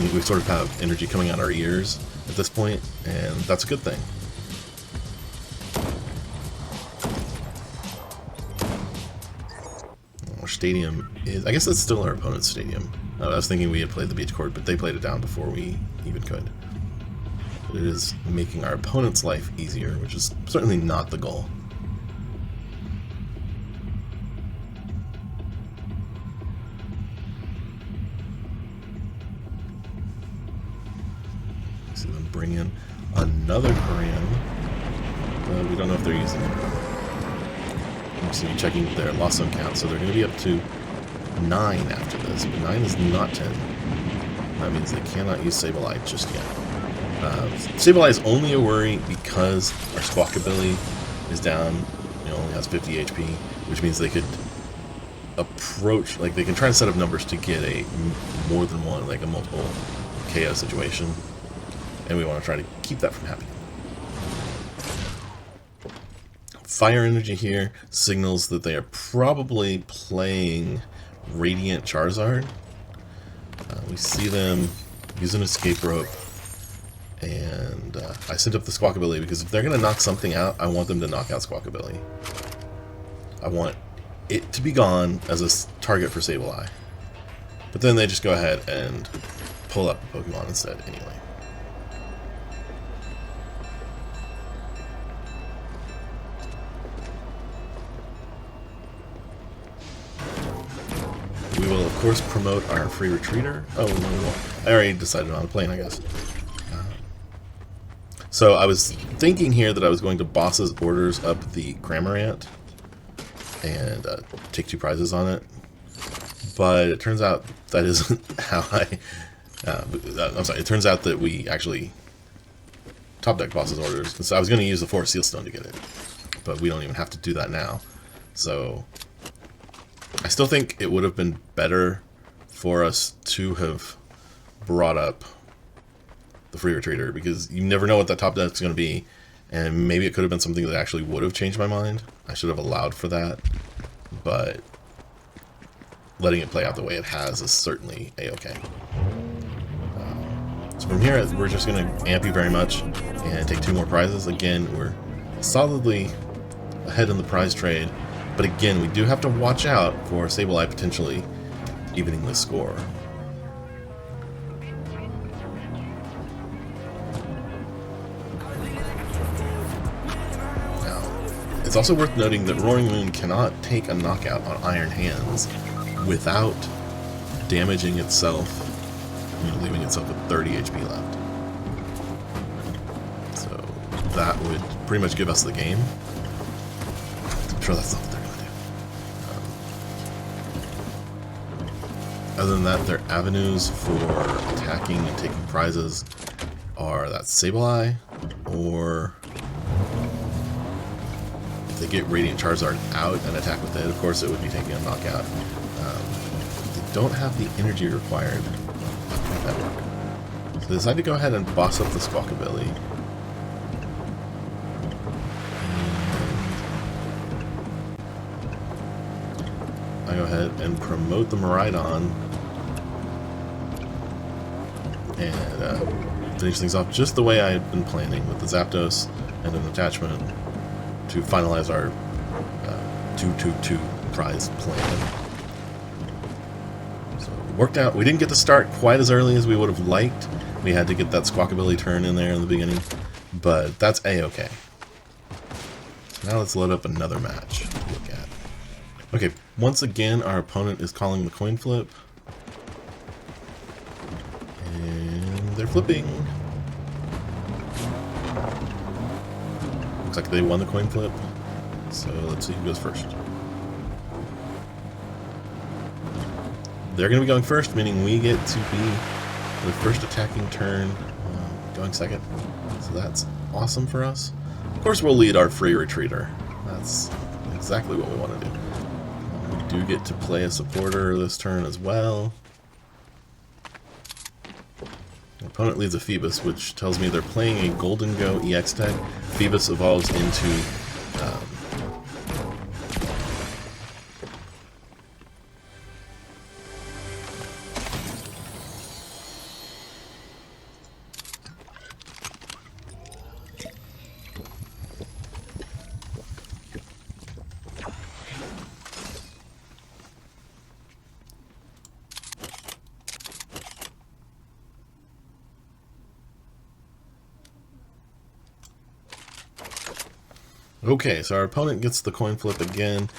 We sort of have energy coming out our ears at this point, and that's a good thing. Our stadium is... I guess that's still our opponent's stadium. I was thinking we had played the beach court, but they played it down before we even could. But it is making our opponent's life easier, which is certainly not the goal. See them bring in another Korean. We don't know if they're using it. I'm just going to be checking their loss zone count. So they're going to be up to 9 after this, but 9 is not 10. That means they cannot use Sableye just yet. Sableye is only a worry because our Squawkabilly is down, only has 50 HP, which means they could approach, like they can try to set up numbers to get a more than one, like a multiple KO situation, and we want to try to keep that from happening. Fire energy here signals that they are probably playing Radiant Charizard. We see them use an escape rope, and I sent up the Squawkabilly because if they're going to knock something out, I want them to knock out Squawkabilly. I want it to be gone as a target for Sableye. But then they just go ahead and pull up a Pokemon instead anyway. We will, of course, promote our free retreater. Oh, no. I already decided on a plane, I guess. So I was thinking here that I was going to boss's orders up the Cramorant and take 2 prizes on it. But it turns out that isn't how I'm sorry, it turns out that we actually top deck boss's orders. So I was going to use the Forest Sealstone to get it. But we don't even have to do that now. So I still think it would have been better for us to have brought up the free retreater, because you never know what that top deck is going to be, and maybe it could have been something that actually would have changed my mind. I should have allowed for that, but letting it play out the way it has is certainly a-okay. So from here, we're just going to amp you very much and take 2 more prizes. Again, we're solidly ahead in the prize trade, but again, we do have to watch out for Sableye potentially evening the score. It's also worth noting that Roaring Moon cannot take a knockout on Iron Hands without damaging itself, leaving itself with 30 HP left. So that would pretty much give us the game. I'm sure that's not what they're going to do. Other than that, their avenues for attacking and taking prizes are that Sableye, or if they get Radiant Charizard out and attack with it, of course it would be taking a knockout. They don't have the energy required to make that work. So they decide to go ahead and boss up the Squawkabilly. I go ahead and promote the Miraidon and finish things off just the way I had been planning, with the Zapdos and an attachment to finalize our 2-2-2 prize plan. So it worked out. We didn't get to start quite as early as we would have liked. We had to get that Squawkabilly turn in there in the beginning, but that's a-okay. So now let's load up another match to look at. Okay, once again our opponent is calling the coin flip, and they're flipping. Looks like they won the coin flip, so let's see who goes first. They're going to be going first, meaning we get to be the first attacking turn, going second. So that's awesome for us. Of course we'll lead our free retreater. That's exactly what we want to do. We do get to play a supporter this turn as well. The opponent leads a Phoebus, which tells me they're playing a Golden Go EX deck. Phoebus evolves into Okay, so our opponent gets the coin flip again,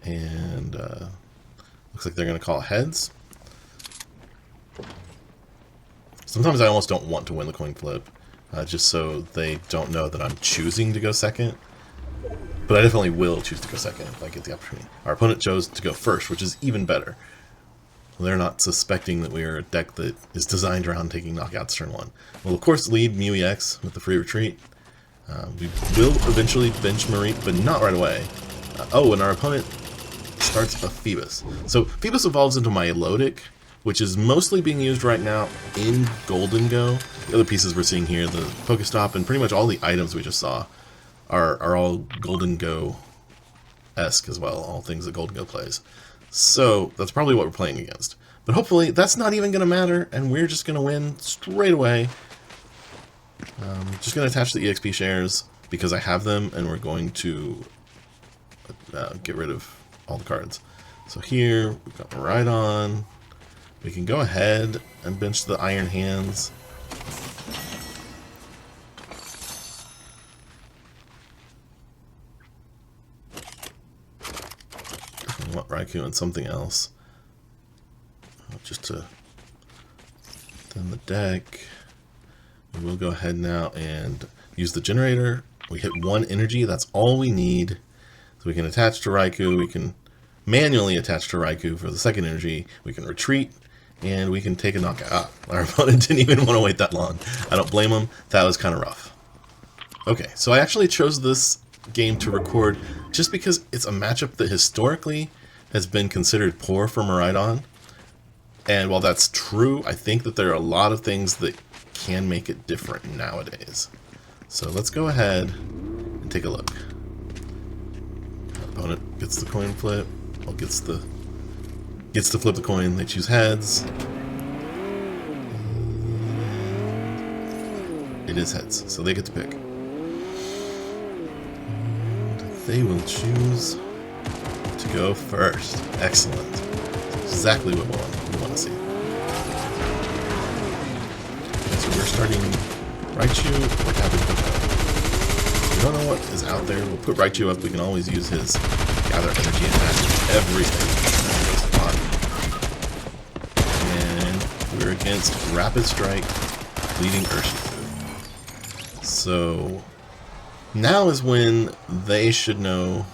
and looks like they're going to call heads. Sometimes I almost don't want to win the coin flip, just so they don't know that I'm choosing to go second. But I definitely will choose to go second if I get the opportunity. Our opponent chose to go first, which is even better. They're not suspecting that we are a deck that is designed around taking knockouts turn 1. We'll of course lead MuEX with the free retreat. We will eventually bench Marie, but not right away. Oh, and our opponent starts a Phoebus. So Phoebus evolves into my Elodic, which is mostly being used right now in Golden Go. The other pieces we're seeing here, the Pokestop, and pretty much all the items we just saw are all Golden Go-esque as well, all things that Golden Go plays. So that's probably what we're playing against. But hopefully that's not even going to matter, and we're just going to win straight away. Just going to attach the EXP shares because I have them, and we're going to get rid of all the cards. So here, we've got Rhydon. We can go ahead and bench the Iron Hands. I want Raikou and something else. Just to thin the deck. We will go ahead now and use the generator. We hit 1 energy, that's all we need. So we can attach to Raikou, we can manually attach to Raikou for the second energy, we can retreat, and we can take a knockout. Our opponent didn't even want to wait that long. I don't blame him, that was kind of rough. Okay, so I actually chose this game to record just because it's a matchup that historically has been considered poor for Miraidon. And while that's true, I think that there are a lot of things that can make it different nowadays. So let's go ahead and take a look. Our opponent gets the coin flip. Well, gets to flip the coin. They choose heads. It is heads, so they get to pick. And they will choose to go first. Excellent. That's exactly what we want to see. So we're starting Raichu or Tapu Koko. If we don't know what is out there, we'll put Raichu up. We can always use his Gather Energy attack with everything. And we're against Rapid Strike, leading Urshifu. So now is when they should know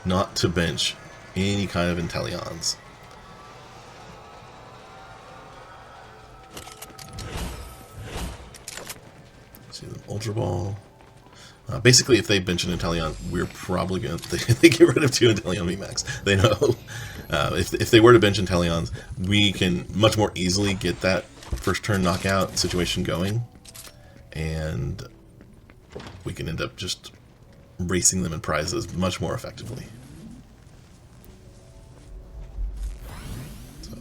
not to bench any kind of Inteleons. See them Ultra Ball. Basically, if they bench an Inteleon, we're probably going to... They get rid of 2 Inteleon VMAX. They know. If they were to bench Inteleons, we can much more easily get that first turn knockout situation going. And we can end up just racing them in prizes much more effectively. So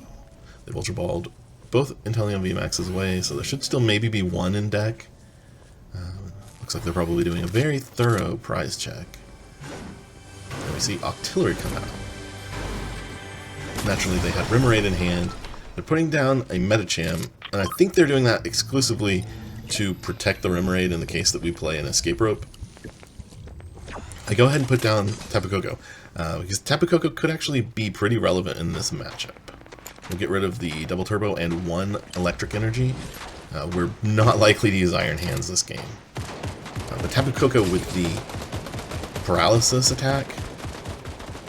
they've Ultra Balled both Inteleon VMAX's away, so there should still maybe be 1 in deck. Looks like they're probably doing a very thorough prize check. And we see Octillery come out. Naturally, they had Remoraid in hand. They're putting down a Medicham, and I think they're doing that exclusively to protect the Remoraid in the case that we play an Escape Rope. I go ahead and put down Tapu Koko, because Tapu Koko could actually be pretty relevant in this matchup. We'll get rid of the Double Turbo and 1 Electric Energy. We're not likely to use Iron Hands this game. But Tapu Koko with the Paralysis attack,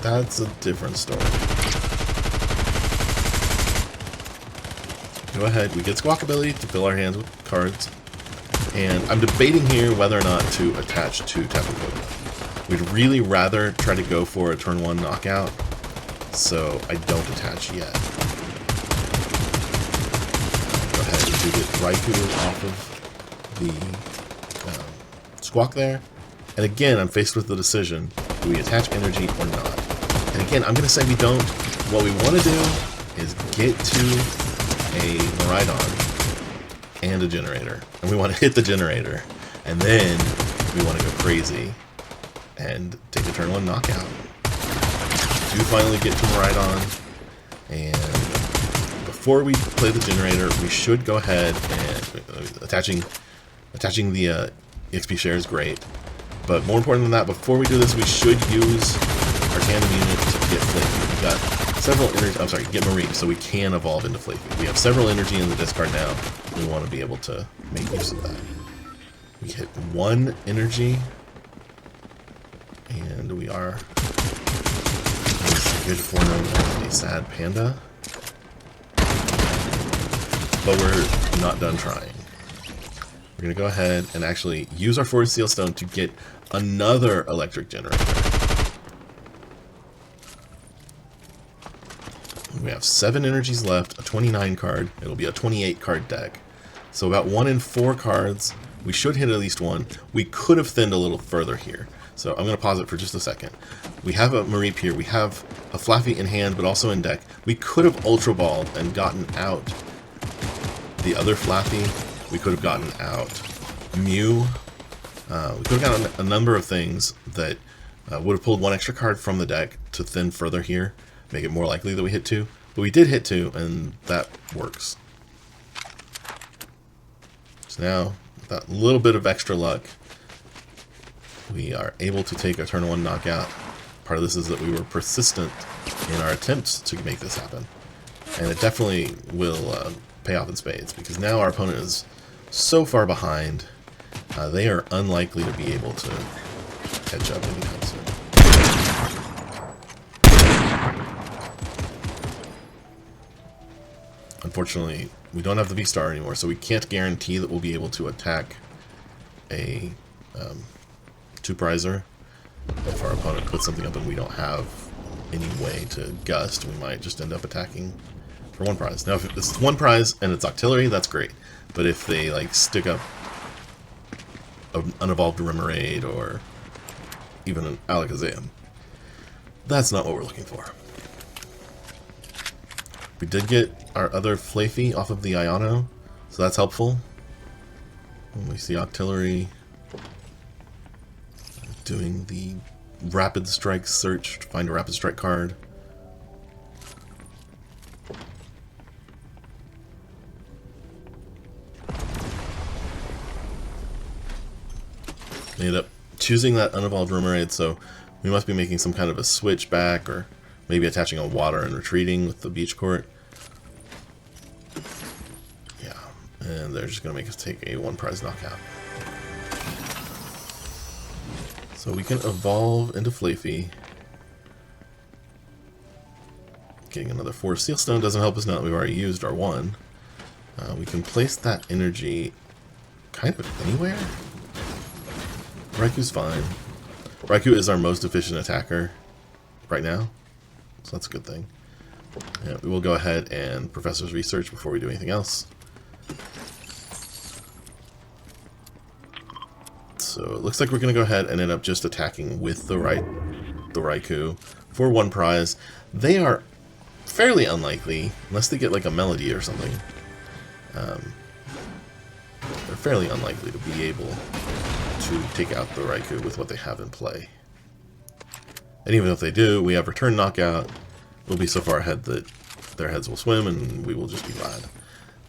that's a different story. Go ahead, we get Squawkabilly to fill our hands with cards. And I'm debating here whether or not to attach to Tapu Koko. We'd really rather try to go for a turn 1 knockout, so I don't attach yet. Go ahead and get Raikou off of the Squawk there. And again, I'm faced with the decision, do we attach energy or not? And again, I'm going to say we don't. What we want to do is get to a Miraidon and a generator. And we want to hit the generator. And then we want to go crazy and take a turn 1 knockout. Do finally get to Miraidon. And before we play the generator, we should go ahead and attaching the EXP share is great. But more important than that, before we do this, we should use our tandem unit to get Flaky. We've got several energy, I'm sorry, get Marie, so we can evolve into Flaky. We have several energy in the discard now. We want to be able to make use of that. We hit 1 energy, and we are heretofore known as a sad panda. But we're not done trying. We're going to go ahead and actually use our Forest Seal Stone to get another electric generator. We have 7 energies left, a 29 card. It'll be a 28 card deck. So about 1 in 4 cards. We should hit at least 1. We could have thinned a little further here. So I'm going to pause it for just a second. We have a Mareep here. We have a Flaffy in hand, but also in deck. We could have Ultra Balled and gotten out the other Flaffy. We could have gotten out Mew. We could have gotten a number of things that would have pulled 1 extra card from the deck to thin further here, make it more likely that we hit 2. But we did hit 2, and that works. So now, with that little bit of extra luck, we are able to take a turn 1 knockout. Part of this is that we were persistent in our attempts to make this happen. And it definitely will pay off in spades, because now our opponent is so far behind, they are unlikely to be able to catch up anytime soon. Unfortunately, we don't have the V-Star anymore, so we can't guarantee that we'll be able to attack a 2-prizer. If our opponent puts something up and we don't have any way to gust, we might just end up attacking for 1 prize. Now, if it's 1 prize and it's Octillery, that's great. But if they like stick up an unevolved Remoraid or even an Alakazam, that's not what we're looking for. We did get our other Flaffy off of the Iono, so that's helpful. And we see Octillery doing the Rapid Strike search to find a Rapid Strike card. We ended up choosing that unevolved Remoraid, so we must be making some kind of a switch back, or maybe attaching a water and retreating with the Beach Court. Yeah, and they're just going to make us take a 1-prize knockout. So we can evolve into Flaffy. Getting another Forest Seal Stone doesn't help us now that we've already used our 1. We can place that energy kind of anywhere. Raiku's fine. Raikou is our most efficient attacker right now, so that's a good thing. Yeah, we will go ahead and Professor's Research before we do anything else. So it looks like we're going to go ahead and end up just attacking with the Raikou for 1 prize. They are fairly unlikely, unless they get like a Melody or something. They're fairly unlikely to be able to take out the Raikou with what they have in play. And even if they do, we have Return Knockout. We'll be so far ahead that their heads will swim and we will just be glad.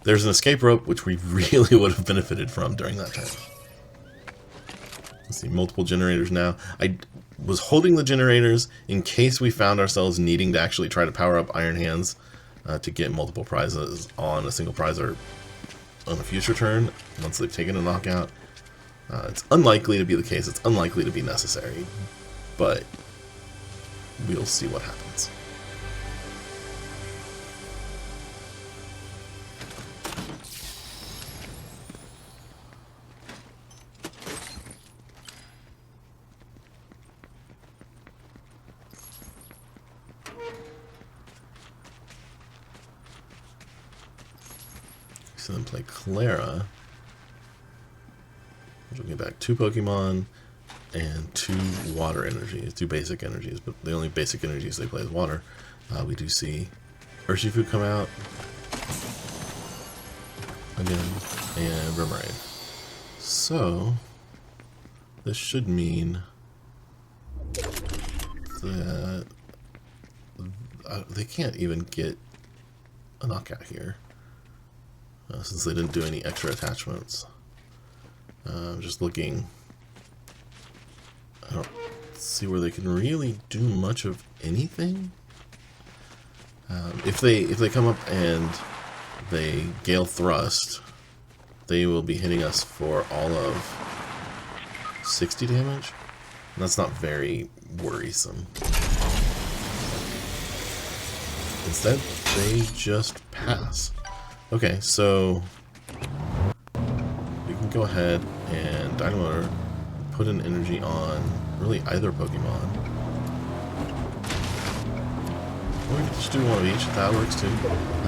There's an escape rope, which we really would have benefited from during that time. Let's see, multiple generators now. I was holding the generators in case we found ourselves needing to actually try to power up Iron Hands to get multiple prizes on a single prize or on a future turn once they've taken a knockout. It's unlikely to be the case, it's unlikely to be necessary, but we'll see what happens. So then play Clara. Which will get back 2 Pokemon and 2 water energies, 2 basic energies, but the only basic energies they play is water. We do see Urshifu come out again, and Remoraid. So this should mean that they can't even get a knockout here, since they didn't do any extra attachments. Just looking I don't see where they can really do much of anything. If they come up and they Gale Thrust, they will be hitting us for all of 60 damage. And that's not very worrisome. Instead, they just pass. Okay, so we can go ahead and Dynamo put an energy on really either Pokemon. Or we can just do one of each, that works too.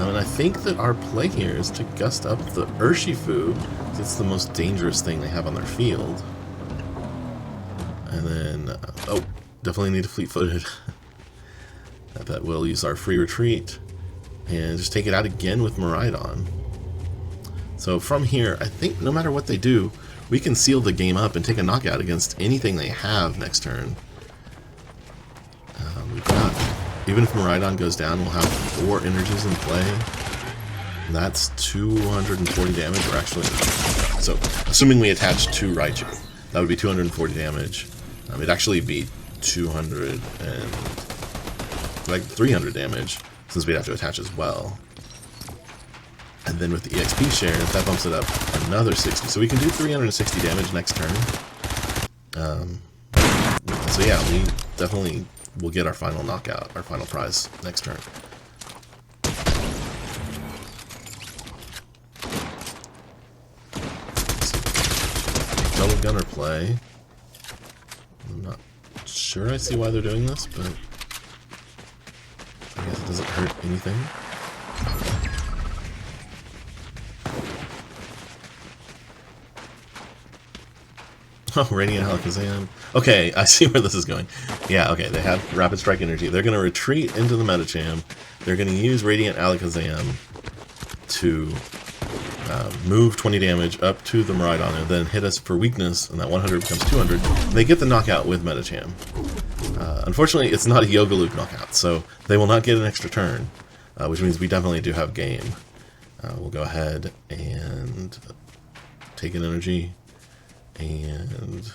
And I think that our play here is to gust up the Urshifu, because it's the most dangerous thing they have on their field. And then, oh, definitely need a fleet-footed. I bet we'll use our free retreat and just take it out again with Miraidon. So from here, I think no matter what they do, we can seal the game up and take a knockout against anything they have next turn. We've got, even if Miraidon goes down, we'll have 4 energies in play. And that's 240 damage, or actually, so assuming we attach 2 Raichu, that would be 240 damage. It'd actually be 200 and like 300 damage, since we'd have to attach as well. And then with the EXP share, that bumps it up another 60. So we can do 360 damage next turn. So yeah, we definitely will get our final knockout, our final prize next turn. Double gunner play. I'm not sure I see why they're doing this, but I guess it doesn't hurt anything. Oh, Radiant Alakazam. Okay, I see where this is going. Yeah, okay, they have Rapid Strike energy. They're going to retreat into the Medicham. They're going to use Radiant Alakazam to move 20 damage up to the Miraidon and then hit us for weakness, and that 100 becomes 200. They get the knockout with Medicham. Unfortunately, it's not a Yoga Loop knockout, so they will not get an extra turn, which means we definitely do have game. We'll go ahead and take an energy. And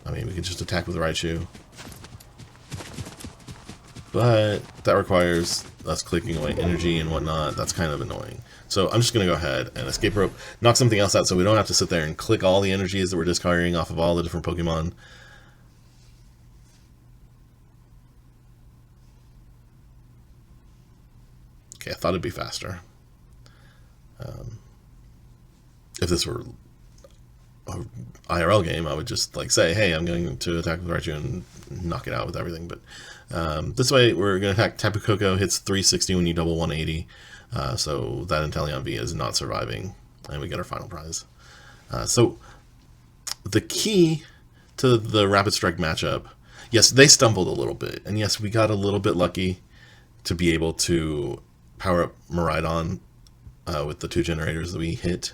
I mean, we can just attack with Raichu, but that requires us clicking away energy and whatnot. That's kind of annoying. So I'm just going to go ahead and Escape Rope, knock something else out so we don't have to sit there and click all the energies that we're discarding off of all the different Pokemon. Okay, I thought it'd be faster. If this were IRL game, I would just like say, hey, I'm going to attack with Raichu and knock it out with everything. But this way, we're going to attack Tapu Koko, hits 360 when you double 180. So that Inteleon V is not surviving, and we get our final prize. So the key to the Rapid Strike matchup, yes, they stumbled a little bit, and yes, we got a little bit lucky to be able to power up Miraidon with the 2 generators that we hit.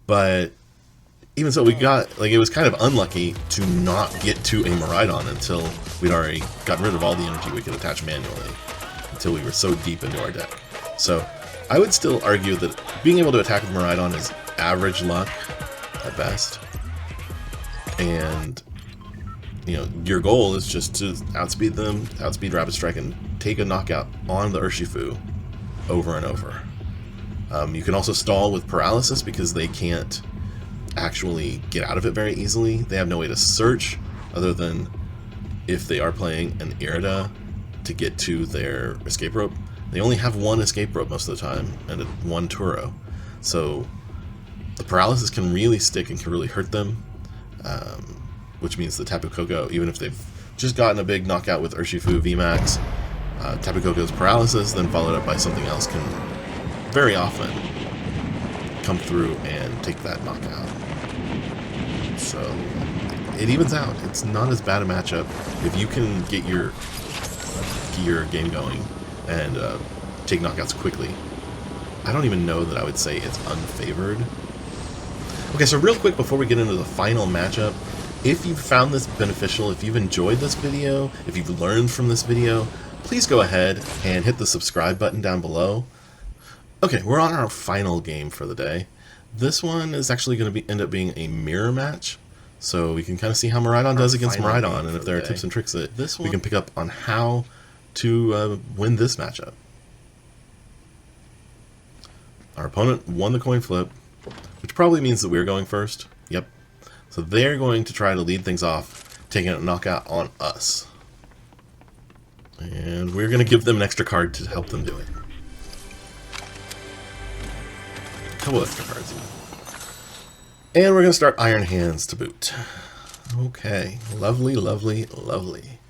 But even so, we got, like, it was kind of unlucky to not get to a Miraidon until we'd already gotten rid of all the energy we could attach manually, until we were so deep into our deck. So I would still argue that being able to attack with Miraidon is average luck at best. And, you know, your goal is just to outspeed them, outspeed Rapid Strike, and take a knockout on the Urshifu over and over. You can also stall with Paralysis because they can't actually get out of it very easily. They have no way to search other than if they are playing an Irida to get to their Escape Rope. They only have 1 Escape Rope most of the time and 1 Turo. So the Paralysis can really stick and can really hurt them, which means the Tapu Koko, even if they've just gotten a big knockout with Urshifu VMAX, Tapu Koko's Paralysis, then followed up by something else, can very often come through and take that knockout. So it evens out. It's not as bad a matchup if you can get your game going and take knockouts quickly. I don't even know that I would say it's unfavored. Okay, so real quick before we get into the final matchup, if you've found this beneficial, if you've enjoyed this video, if you've learned from this video, please go ahead and hit the subscribe button down below. Okay, we're on our final game for the day. This one is actually going to end up being a mirror match. so we can kind of see how Miraidon does against final Miraidon, game and if for there are the tips day. and tricks that This we one- can pick up on how to win this matchup. Our opponent won the coin flip, which probably means that we're going first. Yep. So they're going to try to lead things off, taking a knockout on us. And we're going to give them an extra card to help them do it. A couple extra cards even. And we're going to start Iron Hands to boot. Okay. Lovely, lovely, lovely.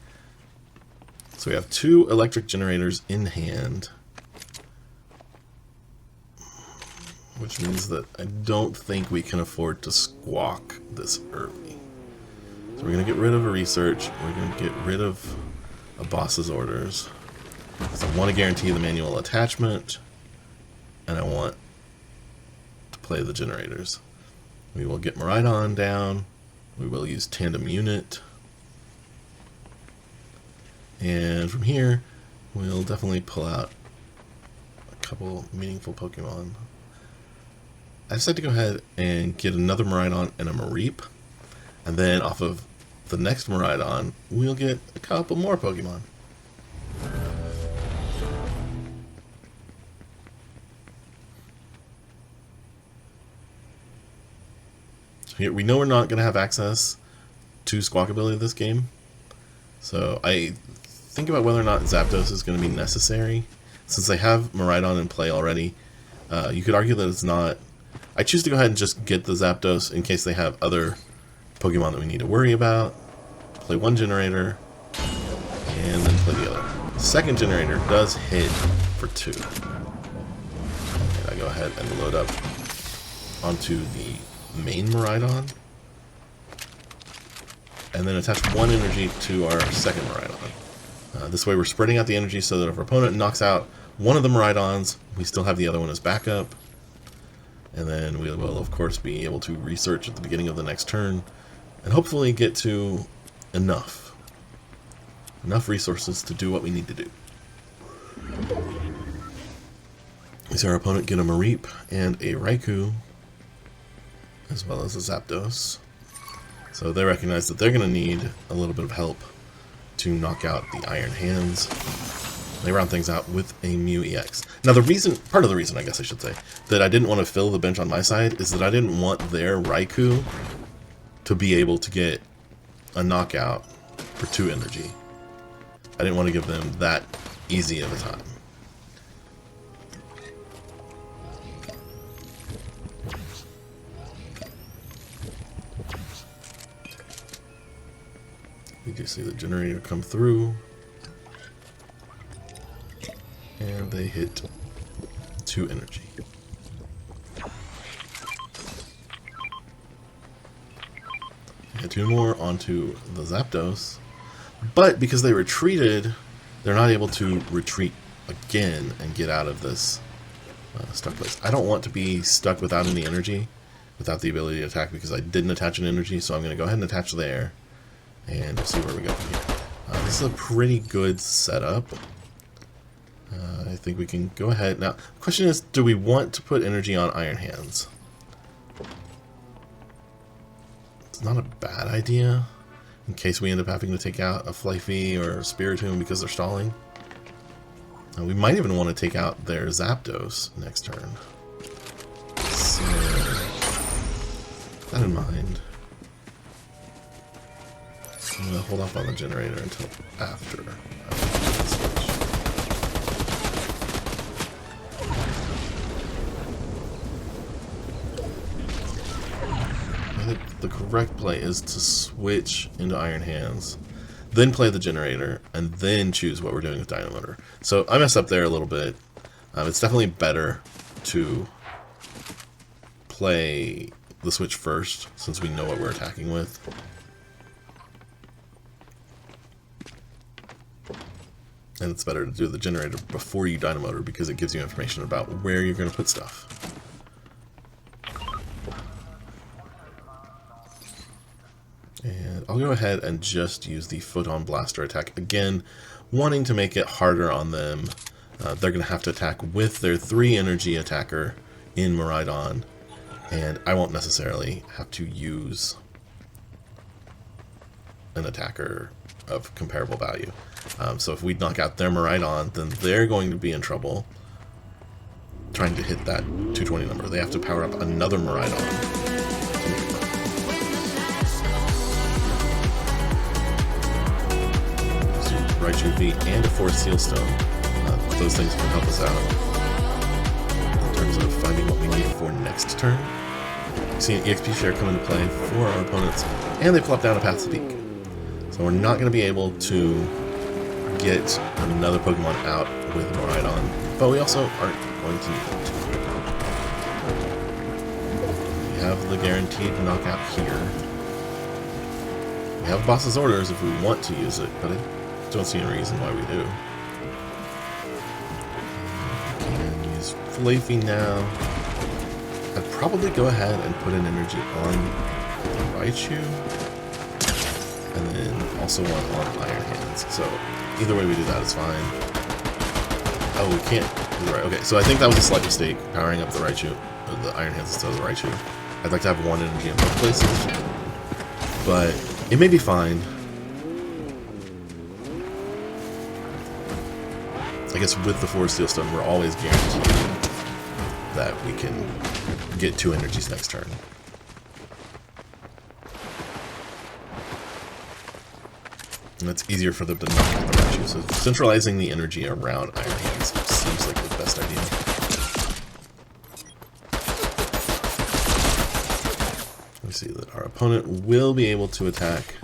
So we have 2 electric generators in hand, which means that I don't think we can afford to squawk this early. So we're going to get rid of a research, we're going to get rid of a boss's orders. So I want to guarantee the manual attachment, and I want to play the generators. We will get Miraidon down, we will use Tandem Unit, and from here we'll definitely pull out a couple meaningful Pokemon. I decided to go ahead and get another Miraidon and a Mareep, and then off of the next Miraidon, we'll get a couple more Pokemon. So here, we know we're not going to have access to Squawk ability this game, so I think about whether or not Zapdos is going to be necessary. Since they have Miraidon in play already, you could argue that it's not. I choose to go ahead and just get the Zapdos in case they have other Pokemon that we need to worry about. Play one generator, and then play the other. Second generator does hit for 2. And I go ahead and load up onto the main Miraidon, and then attach 1 energy to our second Miraidon. This way we're spreading out the energy so that if our opponent knocks out one of the Miraidons, we still have the other one as backup. And then we will, of course, be able to research at the beginning of the next turn and hopefully get to enough resources to do what we need to do. We see our opponent get a Mareep and a Raikou, as well as a Zapdos. So they recognize that they're going to need a little bit of help to knock out the Iron Hands. They round things out with a Mew EX. Now part of the reason, I guess I should say, that I didn't want to fill the bench on my side is that I didn't want their Raikou to be able to get a knockout for 2 energy. I didn't want to give them that easy of a time. We do see the generator come through. And they hit 2 energy. And 2 more onto the Zapdos. But because they retreated, they're not able to retreat again and get out of this stuck place. I don't want to be stuck without any energy, without the ability to attack, because I didn't attach an energy, so I'm going to go ahead and attach there. And we'll see where we go from here. This is a pretty good setup. I think we can go ahead. Now, the question is, do we want to put energy on Iron Hands? It's not a bad idea, in case we end up having to take out a Flyffy or a Spiritomb because they're stalling. We might even want to take out their Zapdos next turn. So, that in mind, I'm going to hold off on the generator until after I switch. I think the correct play is to switch into Iron Hands, then play the generator, and then choose what we're doing with Dynamotor. So I messed up there a little bit. It's definitely better to play the switch first, since we know what we're attacking with. And it's better to do the generator before you Dynamotor, because it gives you information about where you're going to put stuff. And I'll go ahead and just use the Photon Blaster attack. Again, wanting to make it harder on them. They're going to have to attack with their 3 energy attacker in Miraidon. And I won't necessarily have to use an attacker of comparable value. So if we knock out their Miraidon, then they're going to be in trouble trying to hit that 220 number. They have to power up another Miraidon. Raichu V and a Forest Seal Stone. Those things can help us out in terms of finding what we need for next turn. See an EXP share come into play for our opponents, and they plop down a Path to Peak. So we're not going to be able to get another Pokemon out with Miraidon, but we also aren't going to need it. We have the guaranteed knockout here. We have Boss's Orders if we want to use it, but I don't see any reason why we do. We can use Flaffy now. I'd probably go ahead and put an energy on the Raichu, and then also one on Iron Hands. So either way we do that is fine. Oh, we can't do the right. Okay, so I think that was a slight mistake, powering up the Raichu, or the Iron Hands instead of the Raichu. I'd like to have one energy in both places, but it may be fine. I guess with the Forest Seal Stone, we're always guaranteed that we can get 2 energies next turn. And it's easier for them to knock out the Raichu. So centralizing the energy around Iron Hands seems like the best idea. We see that our opponent will be able to attack.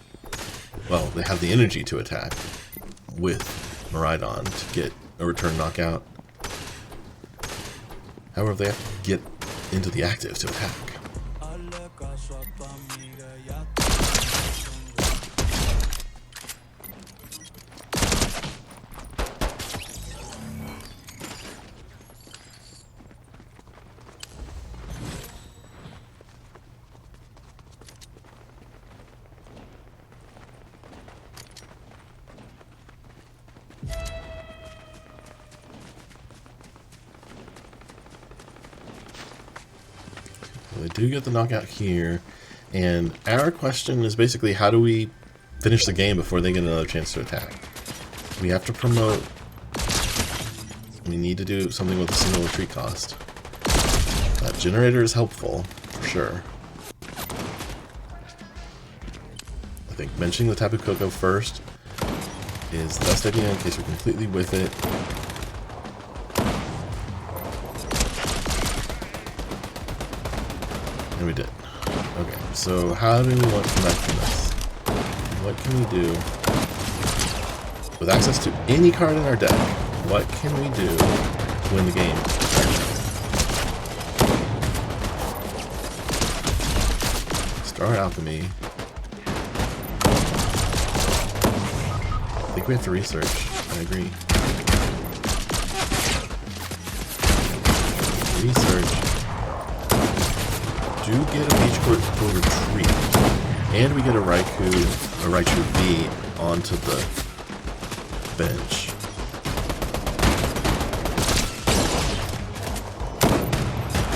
Well, they have the energy to attack with Miraidon to get a return knockout. However, they have to get into the active to attack. They do get the knockout here, and our question is basically how do we finish the game before they get another chance to attack? We have to promote. We need to do something with a single retreat cost. That generator is helpful, for sure. I think mentioning the Tapu Koko first is the best idea in case we're completely with it. And we did. Okay, so how do we want to come back from this? What can we do? With access to any card in our deck, what can we do to win the game? Star Alchemy. I think we have to research. I agree. Research. Do get a Beach Court for retreat, and we get a Raichu V onto the bench.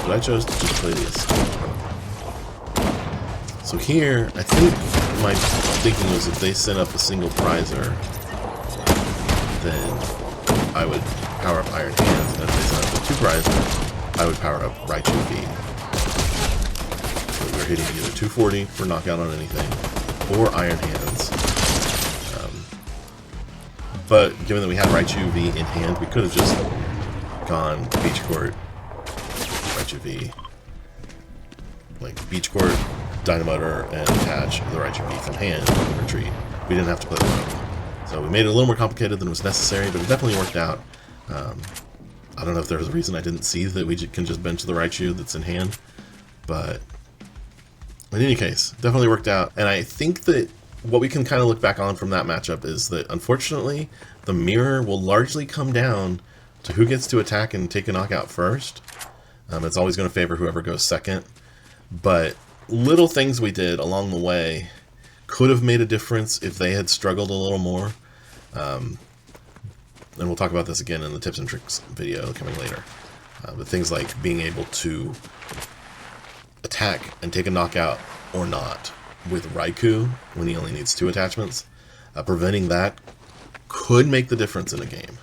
But I chose to just play the escape. So here, I think my thinking was if they sent up a single prizer, then I would power up Iron Hands, and if they sent up a 2 prizer, I would power up Raichu V. We're hitting either 240 for knockout on anything, or Iron Hands. But given that we had Raichu V in hand, we could have just gone Beach Court, Raichu V, like Beach Court, Dynamotor, and attach the Raichu V from hand and retreat. We didn't have to play the road. So we made it a little more complicated than was necessary, but it definitely worked out. I don't know if there was a reason I didn't see that we can just bench the Raichu that's in hand, but in any case, definitely worked out. And I think that what we can kind of look back on from that matchup is that, unfortunately, the mirror will largely come down to who gets to attack and take a knockout first. It's always going to favor whoever goes second. But little things we did along the way could have made a difference if they had struggled a little more. And we'll talk about this again in the tips and tricks video coming later. But things like being able to attack and take a knockout or not, with Raikou when he only needs 2 attachments. Preventing that could make the difference in a game.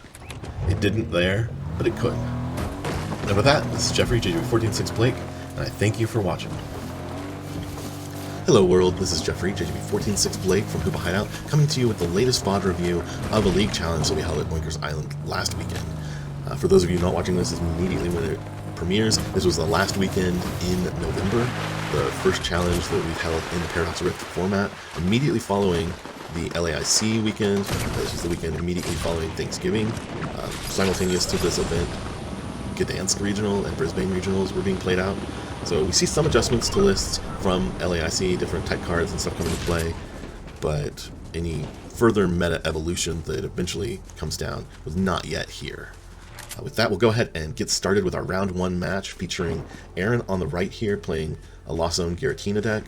It didn't there, but it could. And with that, this is Jeffrey, JGB146 Blake, and I thank you for watching. Hello world, this is Jeffrey, JGB146 Blake from Hoopa Hideout, coming to you with the latest VOD review of a League challenge that we held at Oinkers Island last weekend. For those of you not watching this immediately when it premieres, this was the last weekend in November, the first challenge that we've held in the Paradox Rift format, immediately following the LAIC weekend. This is the weekend immediately following Thanksgiving. Simultaneous to this event, Gdansk Regional and Brisbane Regionals were being played out. So we see some adjustments to lists from LAIC, different type cards and stuff coming into play, but any further meta evolution that eventually comes down was not yet here. With that, we'll go ahead and get started with our round 1 match featuring Aaron on the right here playing a Lost Zone Giratina deck,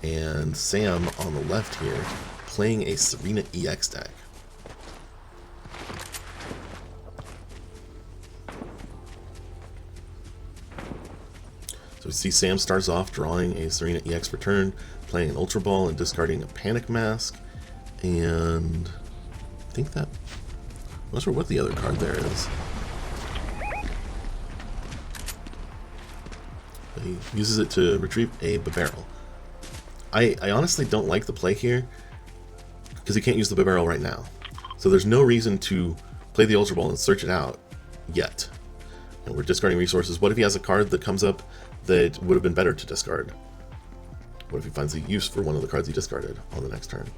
and Sam on the left here playing a Serena EX deck. So we see Sam starts off drawing a Serena EX for turn, playing an Ultra Ball and discarding a Panic Mask, and I think that, I'm not sure what the other card there is. But he uses it to retrieve a barrel. I honestly don't like the play here, because he can't use the barrel right now. So there's no reason to play the Ultra Ball and search it out yet. And we're discarding resources. What if he has a card that comes up that would have been better to discard? What if he finds a use for one of the cards he discarded on the next turn?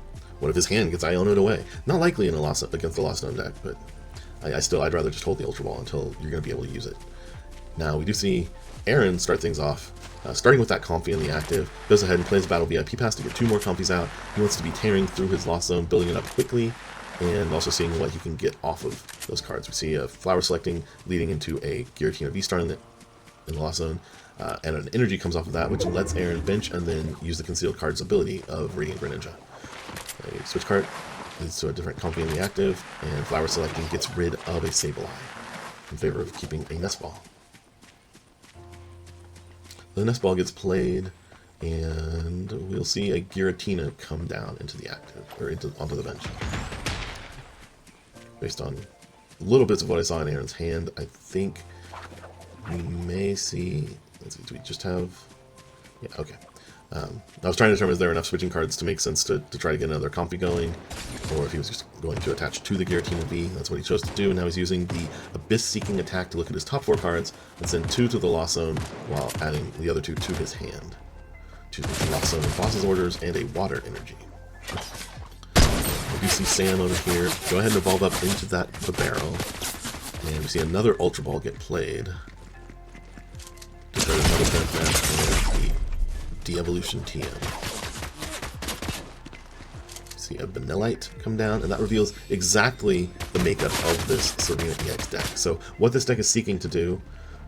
What if his hand gets Iono'd away? Not likely in a against the Lost Zone deck, but I'd rather just hold the Ultra Ball until you're going to be able to use it. Now we do see Aaron start things off, starting with that Comfy in the active, goes ahead and plays Battle VIP Pass to get 2 more Comfies out. He wants to be tearing through his Lost Zone, building it up quickly, and also seeing what he can get off of those cards. We see a Flower Selecting leading into a Giratina V-Star in the Lost Zone, and an Energy comes off of that, which lets Aaron bench and then use the Concealed Cards ability of Radiant Greninja. A switch card leads to a different Comfy in the active, and Flower Selecting gets rid of a Sableye in favor of keeping a Nest Ball. The Nest Ball gets played, and we'll see a Giratina come down into the active, or onto the bench. Based on little bits of what I saw in Aaron's hand, I think we may see, let's see, do we just have, yeah, okay. I was trying to determine is there enough switching cards to make sense to try to get another Comfy going, or if he was just going to attach to the Giratina V. That's what he chose to do, and now he's using the Abyss Seeking attack to look at his top 4 cards and send 2 to the Lost Zone while adding the other 2 to his hand. Choosing the Lost Zone Boss's Orders and a Water Energy. We see Sam over here go ahead and evolve up into that barrel, and we see another Ultra Ball get played. Discard another Panic Mask and the De-Evolution TM. We see a Vanillite come down, and that reveals exactly the makeup of this Serena EX deck. So what this deck is seeking to do,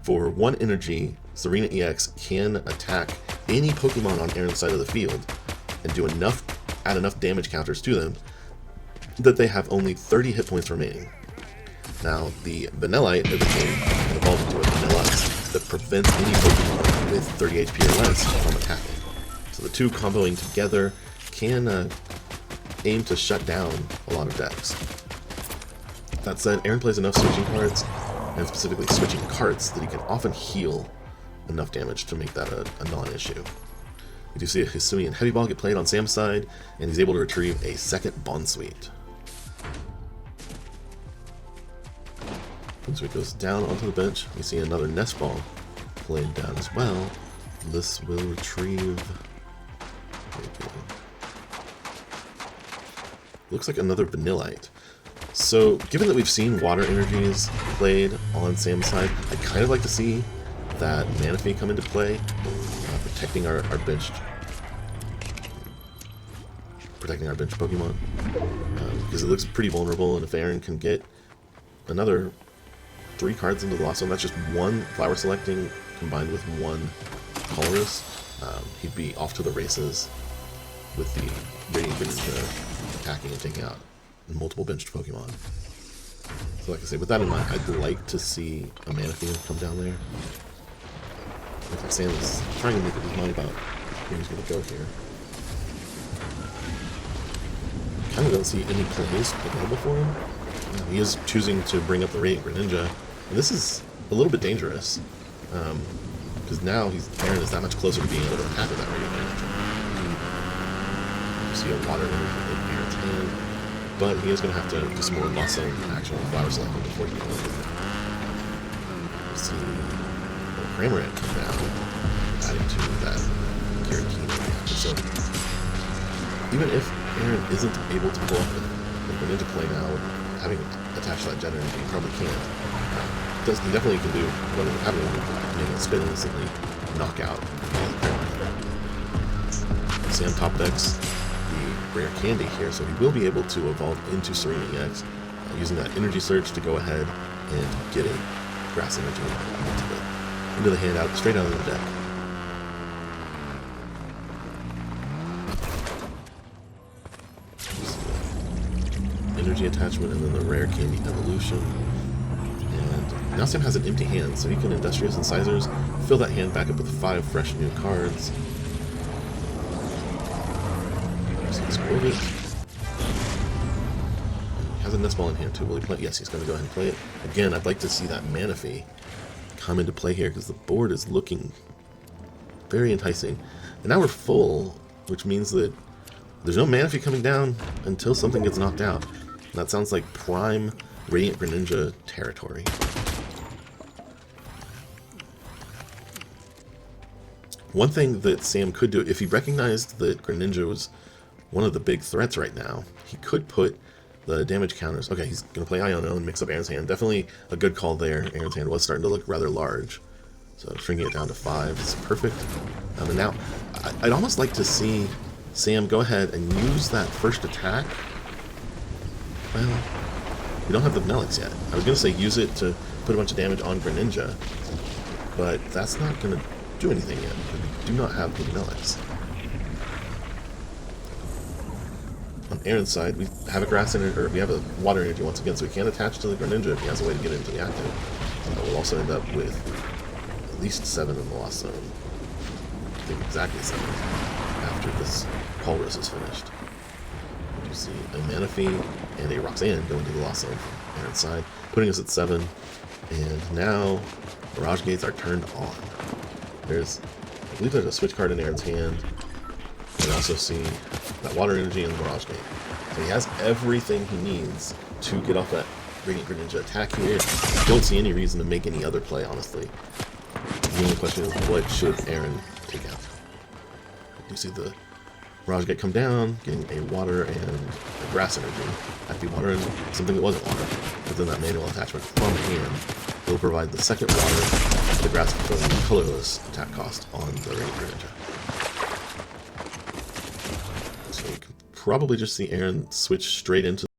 for 1 energy, Serena EX can attack any Pokemon on Aaron's side of the field and do add enough damage counters to them that they have only 30 hit points remaining. Now, the Vanillite can evolve into a Vanillite that prevents any Pokemon with 30 HP or less from attacking. So the 2 comboing together can aim to shut down a lot of decks. That said, Aaron plays enough switching cards, and specifically switching carts, that he can often heal enough damage to make that a non-issue. We do see a Hisuian Heavy Ball get played on Sam's side, and he's able to retrieve a second Bonsweet. Bonsweet goes down onto the bench. We see another Nest Ball played down as well. This will retrieve... looks like another Vanillite. So, given that we've seen Water Energies played on Sam's side, I'd kind of like to see that Manaphy come into play, protecting our benched Pokemon, because it looks pretty vulnerable, and if Aaron can get another 3 cards into the Lost Zone, that's just 1 Flower Selecting combined with 1 Colorus, he'd be off to the races with the Radiant Greninja attacking and taking out multiple benched Pokemon. So like I say, with that in mind, I'd like to see a Manaphy come down there. Looks like Sam is trying to make up his mind about where he's going to go here. kind of don't see any plays available for him. He is choosing to bring up the Radiant Greninja, and this is a little bit dangerous, because now Aaron is that much closer to being able to attack with that Radiant Greninja. You see a water energy in Aaron's hand, but he is going to have to do some more Lost Zone action with Flower Cycle before he can get it. You see Cramorant come down, adding to that Kirakini. So even if Aaron isn't able to pull off the Greninja play now, having attached that Jet Energy, he probably can't. He definitely can do what is happening with being able to spin and instantly knock out Sam top decks the rare candy here, so he will be able to evolve into Serena EX using that energy surge to go ahead and get a grass energy into the hand out, straight out of the deck. Energy attachment and then the rare candy evolution. And now Sam has an empty hand, so he can Industrious Incisors, fill that hand back up with 5 fresh new cards. He has a Nest Ball in hand too. Will he play? Yes, he's going to go ahead and play it. Again, I'd like to see that Manaphy come into play here because the board is looking very enticing. And now we're full, which means that there's no Manaphy coming down until something gets knocked out. And that sounds like prime Radiant Greninja territory. One thing that Sam could do, if he recognized that Greninja was one of the big threats right now, he could put the damage counters. Okay, he's going to play Iono and mix up Aaron's hand. Definitely a good call there. Aaron's hand was starting to look rather large. So shrinking it down to 5 is perfect. And now, I'd almost like to see Sam go ahead and use that first attack. Well, we don't have the Melix yet. I was going to say use it to put a bunch of damage on Greninja, but that's not going to do anything yet, because we do not have the Melix. On Aaron's side, we have a grass energy, or we have a water energy once again, so we can't attach to the Greninja if he has a way to get into the active. We'll also end up with at least 7 in the Lost Zone. I think exactly 7 after this Pulrus is finished. You see a Manaphy and a Roxanne go into the Lost Zone from Aaron's side, putting us at 7. And now Mirage Gates are turned on. I believe there's a switch card in Aaron's hand. You can also see that water energy and the Mirage Gate. So he has everything he needs to get off that Radiant Greninja attack here. I don't see any reason to make any other play, honestly. The only question is, what should Aaron take out? You see the Mirage Gate come down, getting a water and a grass energy. That'd be water and something that wasn't water. But then that manual attachment from hand will provide the second water, the grass filling the colorless attack cost on the Radiant Greninja. So you can probably just see Aaron switch straight into